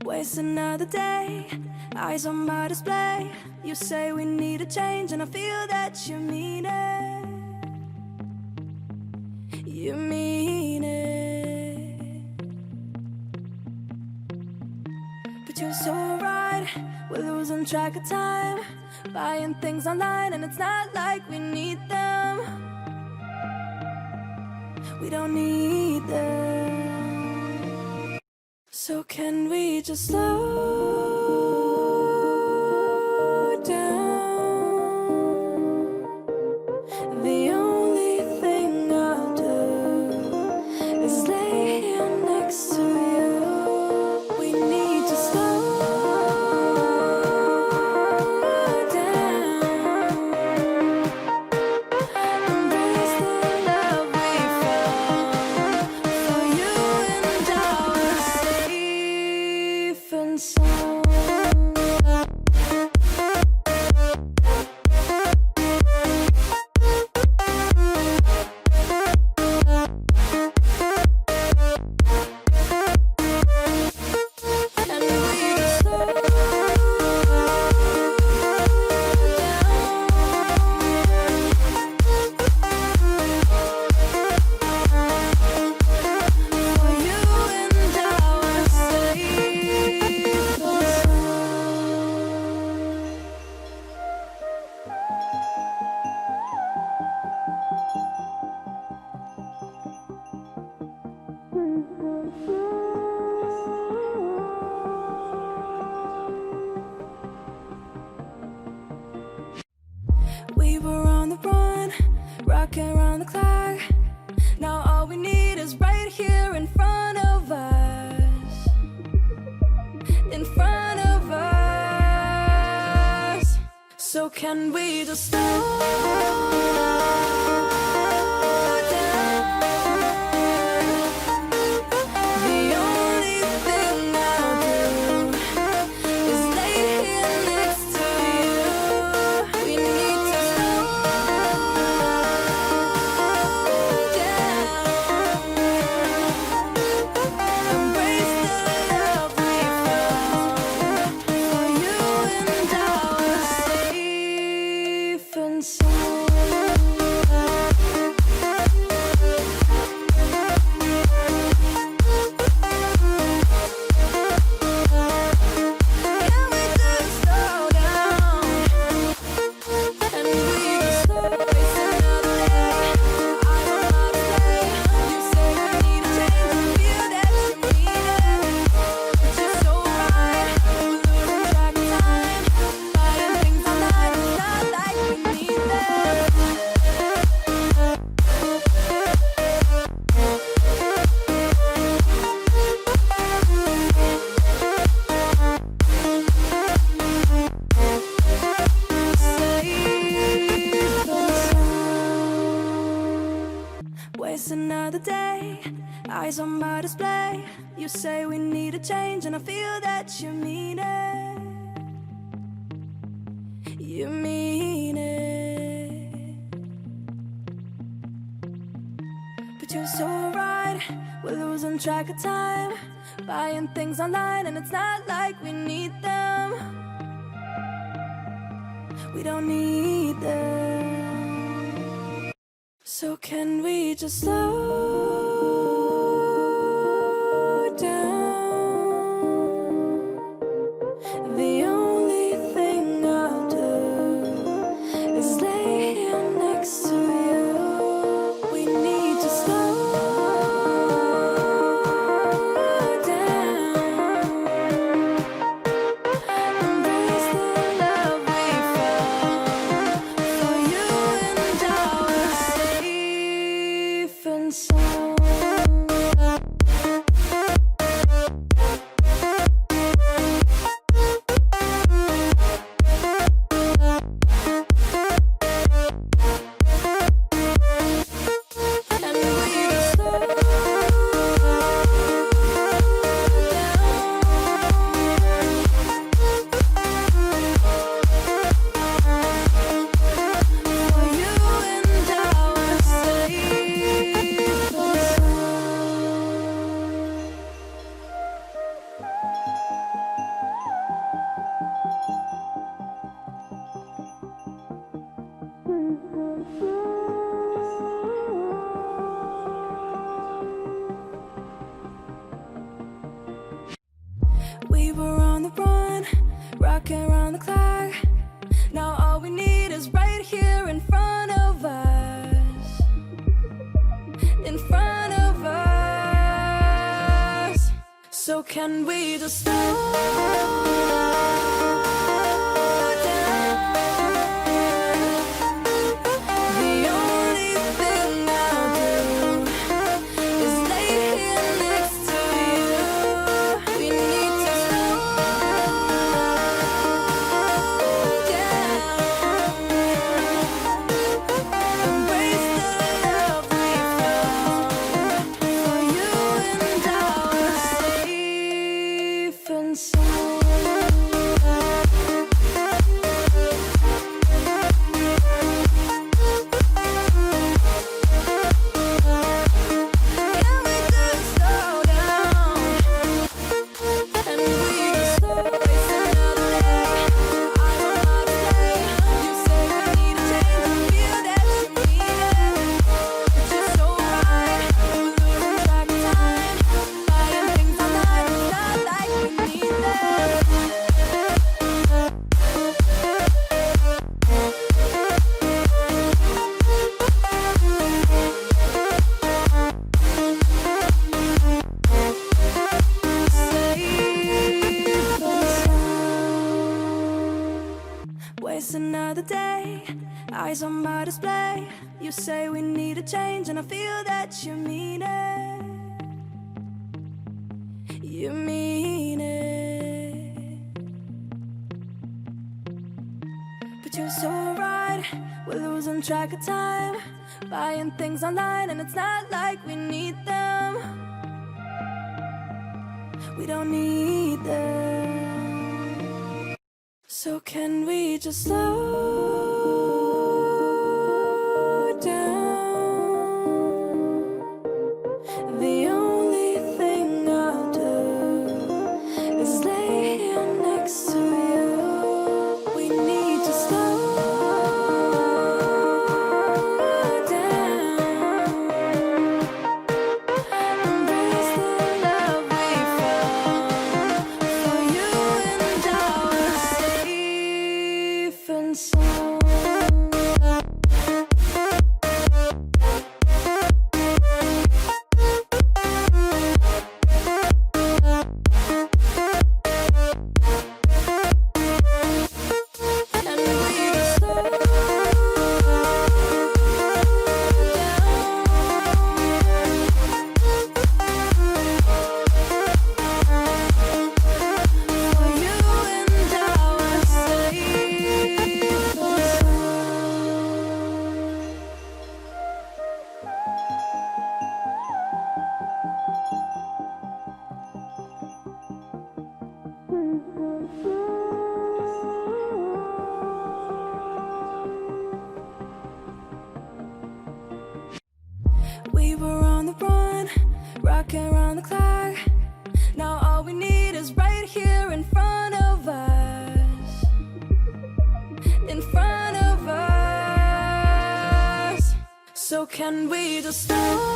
Waste another day, eyes on my display. You say we need a change and I feel that you mean it. You mean it. But you're so right, we're losing track of time, buying things online and it's not like we need them. We don't need them. So can we just slow down? The only thing I'll do is lay here next to you. We need to slow down. Embrace the love we found. For you and I were safe and sound. And we just slow down. For you and I were safe and we were on the run, rocking around the clock. Now all we need is right here in front of us. In front of us. So can we just slow down? The only thing I'll do is lay here next to you. We need to slow down. Embrace the love we found. For you and I were safe and sound. Can we just slow down? And we just slow waste another day. I don't know how to play. You say we need a change and feel that you mean it. But you're so right, we're losing track of time, buying things online, it's not like we need them. Safe and sound. Waste another day, eyes on my display. You say we need a change and I feel that you mean it. You mean it. But you're so right, we're losing track of time, buying things online and it's not like we need them. We don't need them. So can we just slow down? The only thing I'll do is lay here next to you. We need to slow down. Embrace the love we found. For you and I were safe and sound. rocking around the clock. Now all we need is right here in front of us. In front of us. So can we just slow down? The only thing I'll do is lay here next to you. We need to slow down. Embrace the love we found. For you and I are safe and sound. Can we just slow down? And we just slow waste another day. I don't wanna stay. You say we need a change. I feel that you need it. It's just so right. We're losing track of time. Buying things online. It's not like we need them. Waste another day, eyes on my display. You say we need a change, and I feel that you mean it. You mean it. But you're so right, we're losing track of time. Buying things online, and it's not like we need them. We don't need them. So can we just slow down? The only thing I'll do is lay here next to you. We need to slow down. Embrace the love we found. For you and I are safe and sound. And we just slow down. For you and I are safe and We were on the run, rocking around the clock. Now all we need is right here in front of us. In front of us. So can we just slow